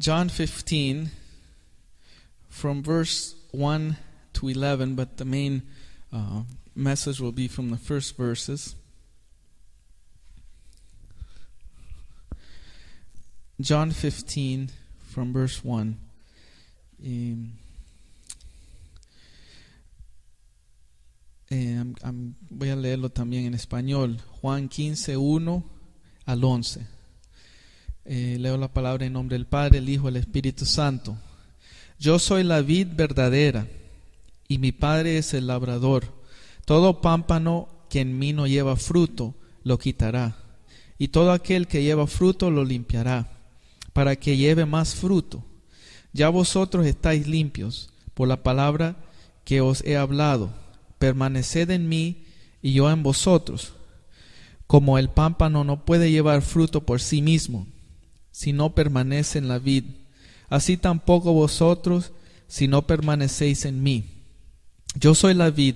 John 15 from verse 1 to 11, but the main message will be from the first verses. John 15 from verse 1. Voy a leerlo también en español. Juan 15, 1 al 11. Leo la palabra en nombre del Padre, el Hijo y el Espíritu Santo. Yo soy la vid verdadera, y mi Padre es el labrador. Todo pámpano que en mí no lleva fruto, lo quitará, y todo aquel que lleva fruto lo limpiará, para que lleve más fruto. Ya vosotros estáis limpios por la palabra que os he hablado. Permaneced en mí y yo en vosotros. Como el pámpano no puede llevar fruto por sí mismo, si no permanece en la vid, así tampoco vosotros, si no permanecéis en mí. Yo soy la vid,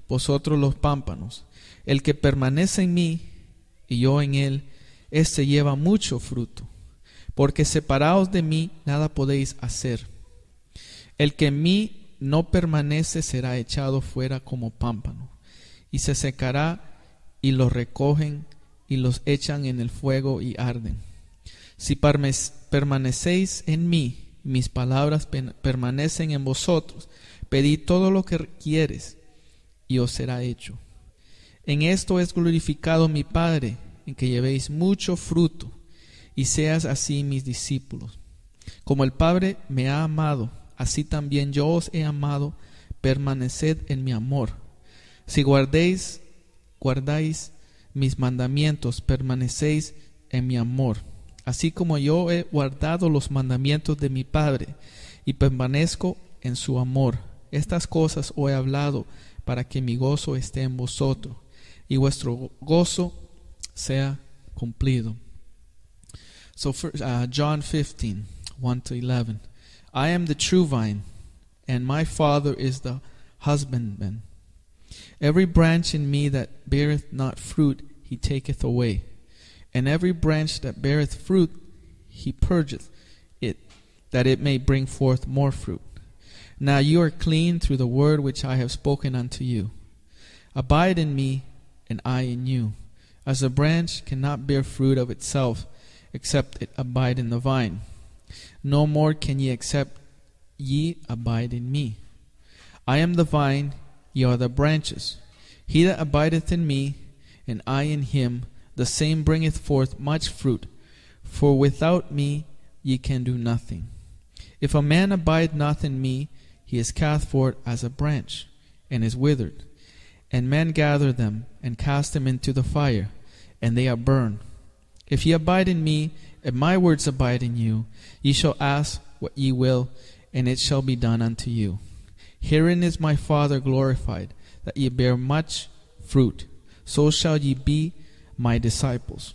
vosotros los pámpanos. El que permanece en mí y yo en él, éste lleva mucho fruto, porque separados de mí nada podéis hacer. El que en mí no permanece será echado fuera como pámpano, y se secará, y los recogen y los echan en el fuego y arden. Si permanecéis en mí, mis palabras permanecen en vosotros, pedid todo lo que quieres y os será hecho. En esto es glorificado mi Padre, en que llevéis mucho fruto y seas así mis discípulos. Como el Padre me ha amado, así también yo os he amado, permaneced en mi amor. Si guardáis mis mandamientos, permanecéis en mi amor. Así como yo he guardado los mandamientos de mi Padre y permanezco en su amor. Estas cosas os he hablado para que mi gozo esté en vosotros y vuestro gozo sea cumplido. So John 15, 1 to 11. I am the true vine, and my Father is the husbandman. Every branch in me that beareth not fruit, he taketh away. And every branch that beareth fruit, he purgeth it, that it may bring forth more fruit. Now you are clean through the word which I have spoken unto you. Abide in me, and I in you. As a branch cannot bear fruit of itself, except it abide in the vine. No more can ye except ye abide in me. I am the vine, ye are the branches. He that abideth in me, and I in him, the same bringeth forth much fruit, for without me ye can do nothing. If a man abide not in me, he is cast forth as a branch, and is withered. And men gather them, and cast them into the fire, and they are burned. If ye abide in me, and my words abide in you, ye shall ask what ye will, and it shall be done unto you. Herein is my Father glorified, that ye bear much fruit. So shall ye be my disciples.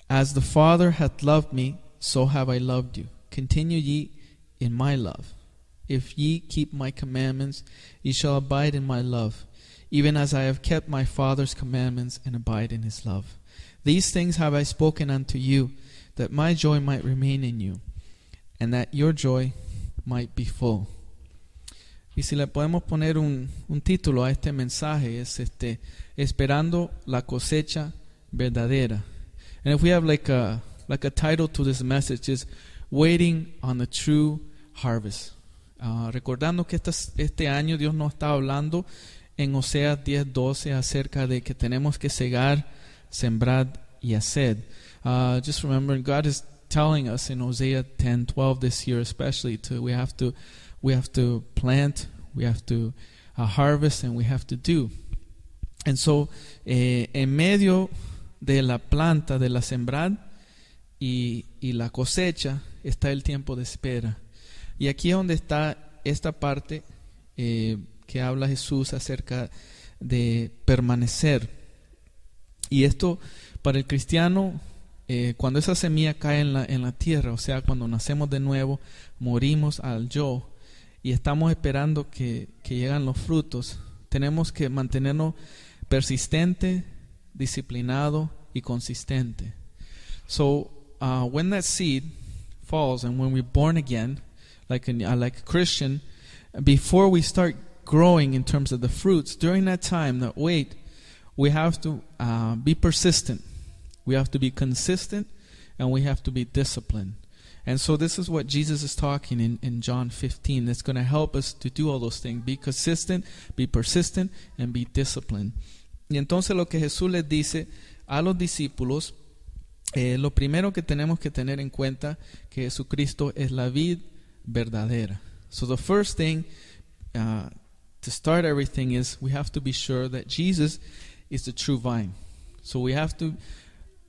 As the Father hath loved me, so have I loved you. Continue ye in my love. If ye keep my commandments, ye shall abide in my love, even as I have kept my Father's commandments and abide in his love. These things have I spoken unto you, that my joy might remain in you, and that your joy might be full. Y si le podemos poner un título a este mensaje, es Esperando la cosecha verdadera. And if we have like a title to this message, is Waiting on the True Harvest. Recordando que este año Dios nos está hablando en Oseas 10:12 acerca de que tenemos que cegar, sembrar y hacer. Just remember, God is telling us in Hosea 10:12 this year especially, we have to plant, we have to harvest, and we have to do. And so, en medio de la planta, de la sembrar y la cosecha, está el tiempo de espera. Y aquí es donde está esta parte que habla Jesús acerca de permanecer. Y esto, para el cristiano, cuando esa semilla cae en la tierra, o sea, cuando nacemos de nuevo, morimos al yo y estamos esperando que lleguen los frutos, tenemos que mantenernos persistente, disciplinado y consistente. So, when that seed falls and when we're born again, like a Christian, before we start growing in terms of the fruits, during that time, that wait, we have to be persistent. We have to be consistent, and we have to be disciplined. And so this is what Jesus is talking in John 15. That's going to help us to do all those things. Be consistent, be persistent, and be disciplined. Y entonces lo que Jesús les dice a los discípulos, lo primero que tenemos que tener en cuenta, que Jesucristo es la vid verdadera. So the first thing to start everything is we have to be sure that Jesus is the true vine. So we have to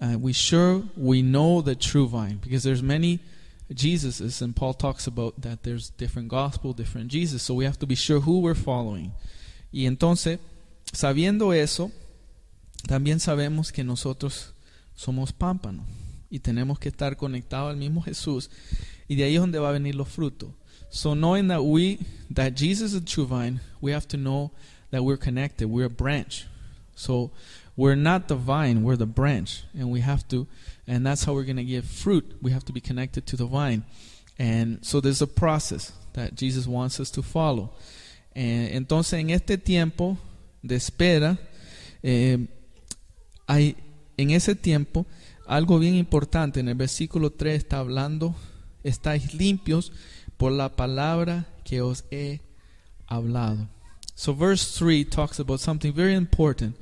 we know the true vine, because there's many Jesuses, and Paul talks about that there's different gospel, different Jesus. So we have to be sure who we're following. Y entonces, sabiendo eso, también sabemos que nosotros somos pámpanos y tenemos que estar conectados al mismo Jesús, y de ahí es donde va a venir los frutos. So knowing that Jesus is the true vine, we have to know that we're connected. We're a branch. So we're not the vine, we're the branch, and that's how we're going to give fruit. We have to be connected to the vine. And so there's a process that Jesus wants us to follow. Entonces, en este tiempo de espera, hay en ese tiempo algo bien importante. En el versículo 3 está hablando, estáis limpios por la palabra que os he hablado. So verse 3 talks about something very important.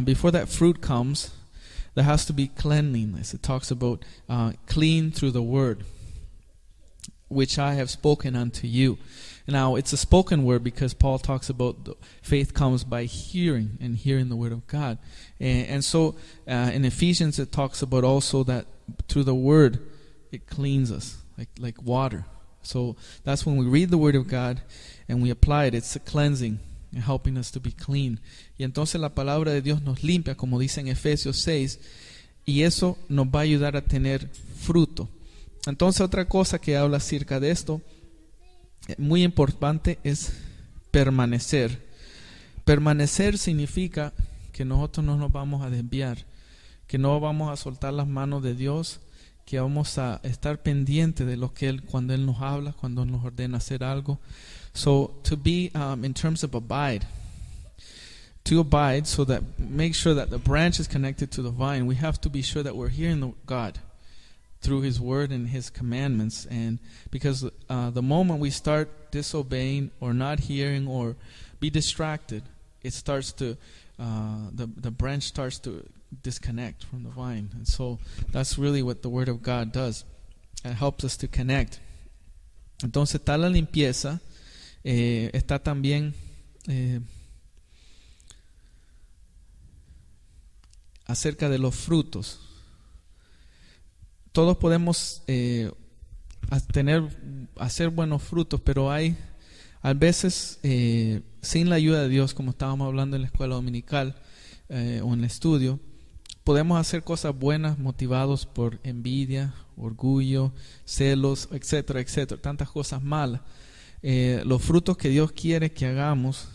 Before that fruit comes, there has to be cleanliness. It talks about clean through the word, which I have spoken unto you. Now, it's a spoken word because Paul talks about faith comes by hearing, and hearing the word of God. And so in Ephesians it talks about also that through the word it cleans us like water. So that's when we read the word of God and we apply it. It's a cleansing and helping us to be clean. Y entonces la palabra de Dios nos limpia, como dice en Efesios 6, y eso nos va a ayudar a tener fruto. Entonces otra cosa que habla acerca de esto, muy importante, es permanecer. Permanecer significa que nosotros no nos vamos a desviar, que no vamos a soltar las manos de Dios, que vamos a estar pendientes de lo que cuando Él nos habla, cuando nos ordena hacer algo. So to be in terms of to abide, so that make sure that the branch is connected to the vine, we have to be sure that we're hearing God through His word and His commandments. And because the moment we start disobeying or not hearing or be distracted, it starts to the branch starts to disconnect from the vine. And so that's really what the word of God does. It helps us to connect. Entonces está la limpieza, está también acerca de los frutos. Todos podemos hacer buenos frutos, pero hay a veces sin la ayuda de Dios, como estábamos hablando en la escuela dominical o en el estudio, podemos hacer cosas buenas motivados por envidia, orgullo, celos, etcétera, etcétera, tantas cosas malas. Los frutos que Dios quiere que hagamos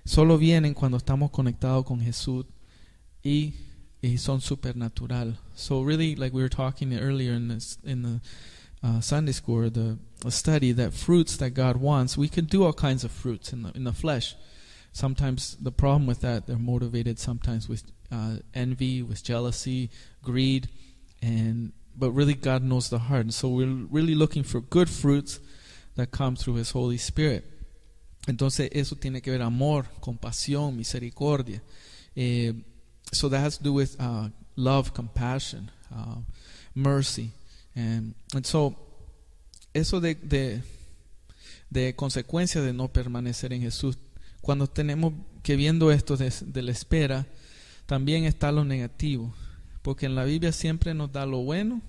solo vienen cuando estamos conectados con Jesús y son supernatural. So really, like we were talking earlier in the Sunday school, or the study, that fruits that God wants, we can do all kinds of fruits in the flesh. Sometimes the problem with that, they're motivated sometimes with envy, with jealousy, greed, but really God knows the heart. And so we're really looking for good fruits that come through His Holy Spirit. Entonces eso tiene que ver amor, compasión, misericordia. So that has to do with love, compassion, mercy. And so eso de consecuencia de no permanecer en Jesús, cuando tenemos que viendo esto de la espera, también está lo negativo, porque en la Biblia siempre nos da lo bueno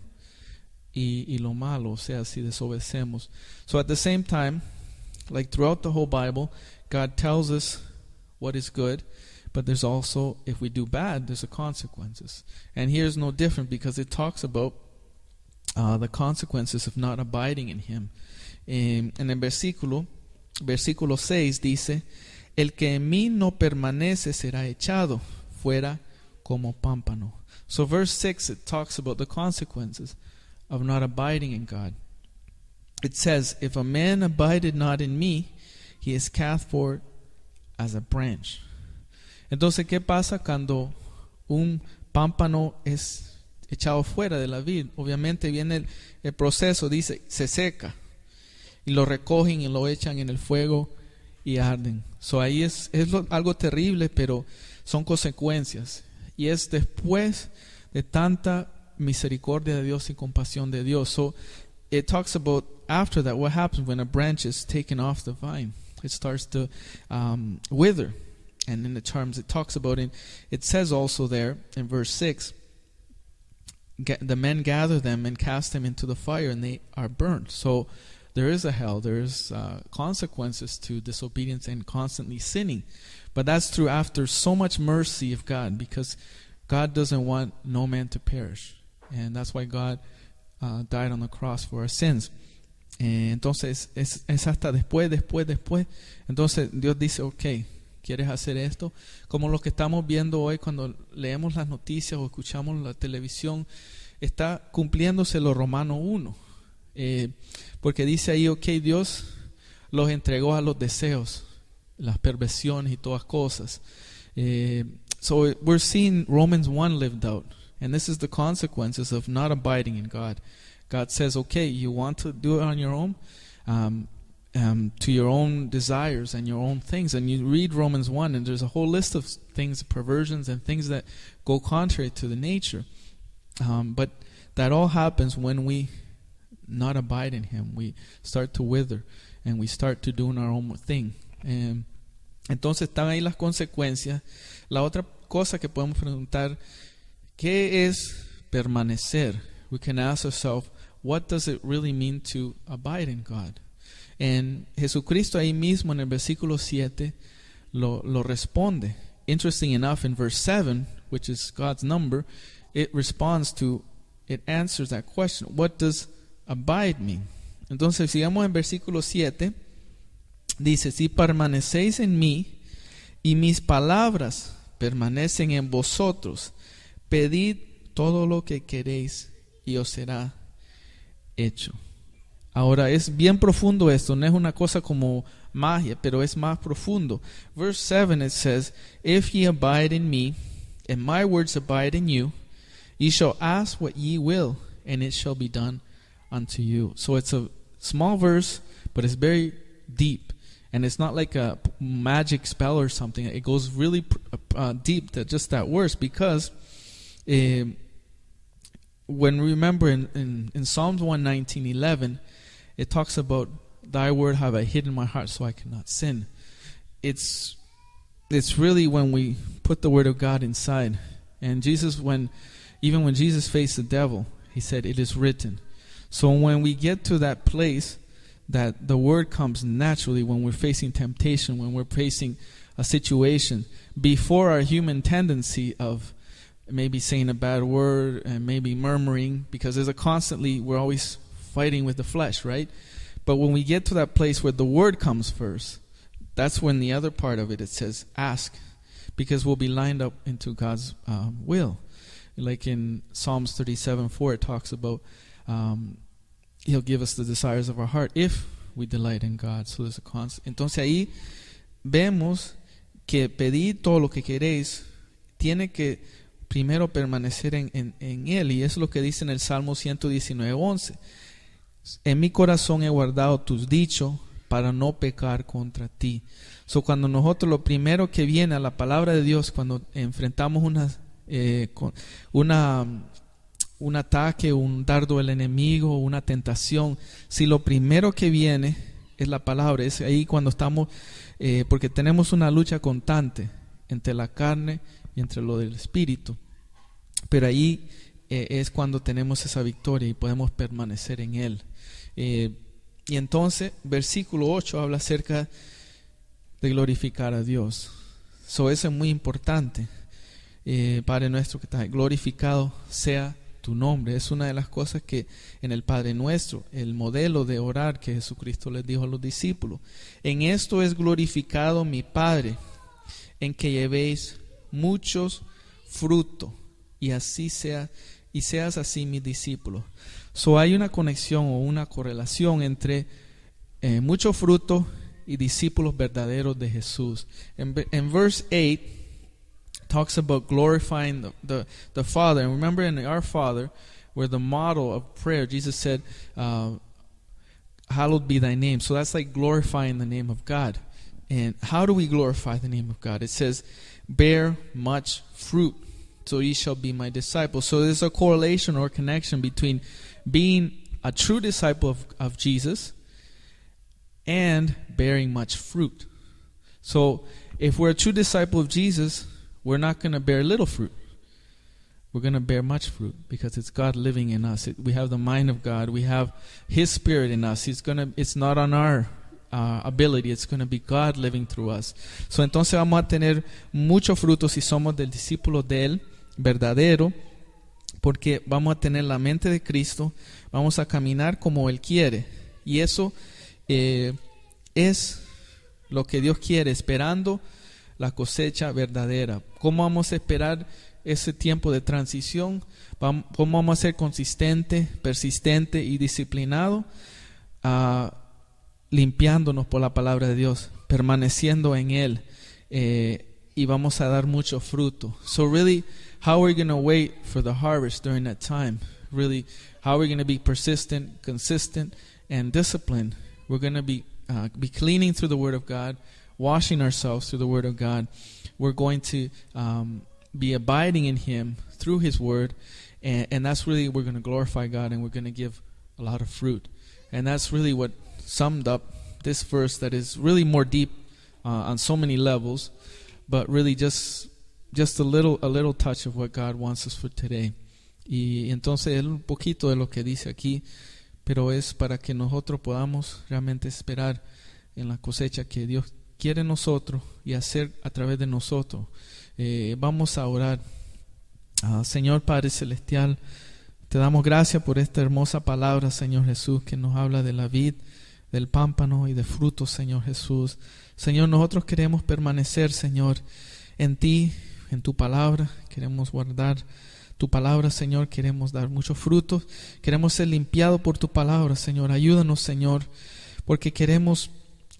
y lo malo, o sea, si desobedecemos. So at the same time, like throughout the whole Bible, God tells us what is good, but there's also, if we do bad, there's the consequences. And here's no different, because it talks about the consequences of not abiding in Him. En el versículo 6 dice, el que en mí no permanece será echado fuera como pámpano. So verse 6, it talks about the consequences of not abiding in God. It says, if a man abided not in me, he is cast forth as a branch. Entonces, ¿qué pasa cuando un pámpano es echado fuera de la vid? Obviamente viene el proceso, dice, se seca. Y lo recogen y lo echan en el fuego y arden. So ahí es algo terrible, pero son consecuencias. Y es después de tanta misericordia de Dios y compasión de Dios. So it talks about after that, what happens when a branch is taken off the vine. It starts to wither. And in the terms it talks about, it says also there in verse 6, the men gather them and cast them into the fire, and they are burnt. So there is a hell, there is consequences to disobedience and constantly sinning. But that's through after so much mercy of God, because God doesn't want no man to perish. And that's why God died on the cross for our sins. Entonces es hasta después. Entonces Dios dice, ok, ¿quieres hacer esto? Como lo que estamos viendo hoy cuando leemos las noticias o escuchamos la televisión, está cumpliéndose lo Romano 1. Porque dice ahí, ok, Dios los entregó a los deseos, las perversiones y todas cosas. So we're seeing Romans 1 lived out. And this is the consequences of not abiding in God. God says, okay, you want to do it on your own, to your own desires and your own things. And you read Romans 1, and there's a whole list of things, perversions and things that go contrary to the nature. But that all happens when we not abide in Him. We start to wither, and we start to do our own thing. Entonces están ahí las consecuencias. La otra cosa que podemos preguntar, ¿qué es permanecer? We can ask ourselves, what does it really mean to abide in God? And Jesucristo ahí mismo en el versículo 7 lo responde. Interesting enough, in verse 7, which is God's number, it answers that question. What does abide mean? Entonces, sigamos en versículo 7. Dice, si permanecéis en mí y mis palabras permanecen en vosotros, pedid todo lo que queréis y os será hecho. Ahora es bien profundo esto, no es una cosa como magia, pero es más profundo. Verse 7 it says, if ye abide in me, and my words abide in you, ye shall ask what ye will, and it shall be done unto you. So it's a small verse, but it's very deep. And it's not like a magic spell or something. It goes really deep to just that verse, because when we remember in Psalms 119:11, it talks about thy word have I hid in my heart so I cannot sin. It's really when we put the word of God inside. And Jesus, even when Jesus faced the devil, he said, it is written. So when we get to that place that the word comes naturally, when we're facing temptation, when we're facing a situation, before our human tendency of maybe saying a bad word and maybe murmuring, because we're always fighting with the flesh, right? But when we get to that place where the word comes first, that's when the other part of it says ask, because we'll be lined up into God's will. Like in Psalms 37:4, it talks about He'll give us the desires of our heart if we delight in God. So there's a constant. Entonces ahí vemos que pedir todo lo que queréis tiene que primero permanecer en Él. Y eso es lo que dice en el Salmo 119:11. En mi corazón he guardado tus dichos para no pecar contra ti. So cuando nosotros lo primero que viene a la palabra de Dios, cuando enfrentamos un ataque, un dardo del enemigo, una tentación, si lo primero que viene es la palabra, es ahí cuando estamos, porque tenemos una lucha constante entre la carne y entre lo del espíritu, pero ahí es cuando tenemos esa victoria y podemos permanecer en Él. Y entonces, versículo 8 habla acerca de glorificar a Dios. So eso es muy importante. Padre nuestro que estás, glorificado sea tu nombre. Es una de las cosas que en el Padre Nuestro, el modelo de orar que Jesucristo les dijo a los discípulos: en esto es glorificado mi Padre, en que llevéis muchos fruto, y así sea, y seas así mi discípulo. So hay una conexión o una correlación entre mucho fruto y discípulos verdaderos de Jesús. En verse 8 talks about glorifying the Father. And remember, in Our Father, where the model of prayer, Jesus said, hallowed be thy name. So that's like glorifying the name of God. And how do we glorify the name of God? It says, bear much fruit, so ye shall be my disciples. So there's a correlation or connection between being a true disciple of Jesus and bearing much fruit. So if we're a true disciple of Jesus, we're not going to bear little fruit. We're going to bear much fruit because it's God living in us. We have the mind of God. We have His Spirit in us. It's not on our ability. It's going to be God living through us. So entonces vamos a tener mucho fruto si somos del discípulo de Él, verdadero, porque vamos a tener la mente de Cristo, vamos a caminar como Él quiere. Y eso es lo que Dios quiere, esperando la cosecha verdadera. ¿Cómo vamos a esperar ese tiempo de transición? ¿Cómo vamos a ser consistente, persistente y disciplinado? Limpiándonos por la palabra de Dios, permaneciendo en Él, y vamos a dar mucho fruto. So really, how are we going to wait for the harvest during that time? Really, how are we going to be persistent, consistent, and disciplined? We're going to be cleaning through the Word of God, washing ourselves through the Word of God. We're going to be abiding in Him through His Word, and that's really, we're going to glorify God, and we're going to give a lot of fruit. And that's really what summed up this verse, that is really more deep on so many levels, but really just a little touch of what God wants us for today. Y entonces un poquito de lo que dice aquí, pero es para que nosotros podamos realmente esperar en la cosecha que Dios quiere en nosotros y hacer a través de nosotros. Vamos a orar. Señor Padre Celestial, te damos gracias por esta hermosa palabra, Señor Jesús, que nos habla de la vid, del pámpano y de frutos, Señor Jesús. Señor, nosotros queremos permanecer, Señor, en ti, en tu palabra. Queremos guardar tu palabra, Señor. Queremos dar muchos frutos. Queremos ser limpiados por tu palabra, Señor. Ayúdanos, Señor, porque queremos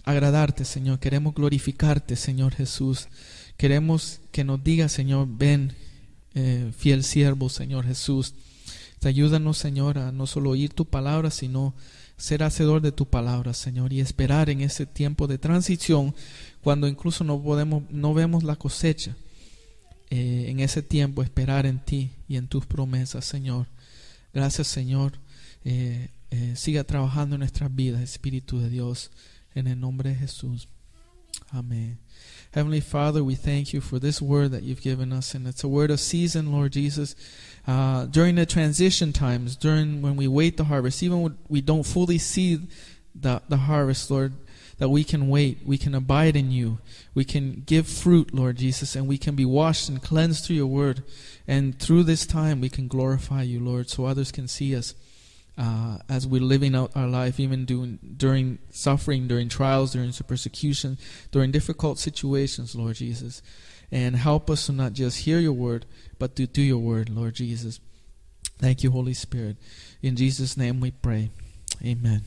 agradarte, Señor. Queremos glorificarte, Señor Jesús. Queremos que nos digas, Señor, ven, fiel siervo, Señor Jesús. Ayúdanos, Señor, a no solo oír tu palabra, sino ser hacedor de tu palabra, Señor, y esperar en ese tiempo de transición, cuando incluso no vemos la cosecha. En ese tiempo esperar en ti y en tus promesas, Señor. Gracias, Señor. Siga trabajando en nuestras vidas, Espíritu de Dios, en el nombre de Jesús. Amén. Heavenly Father, we thank you for this word that you've given us, and it's a word of season, Lord Jesus. During the transition times, during when we wait the harvest, even when we don't fully see the harvest, Lord, that we can wait, we can abide in you, we can give fruit, Lord Jesus, and we can be washed and cleansed through your word. And through this time, we can glorify you, Lord, so others can see us as we're living out our life, even during suffering, during trials, during persecution, during difficult situations, Lord Jesus. And help us to not just hear your word, but to do your word, Lord Jesus. Thank you, Holy Spirit. In Jesus' name we pray. Amen.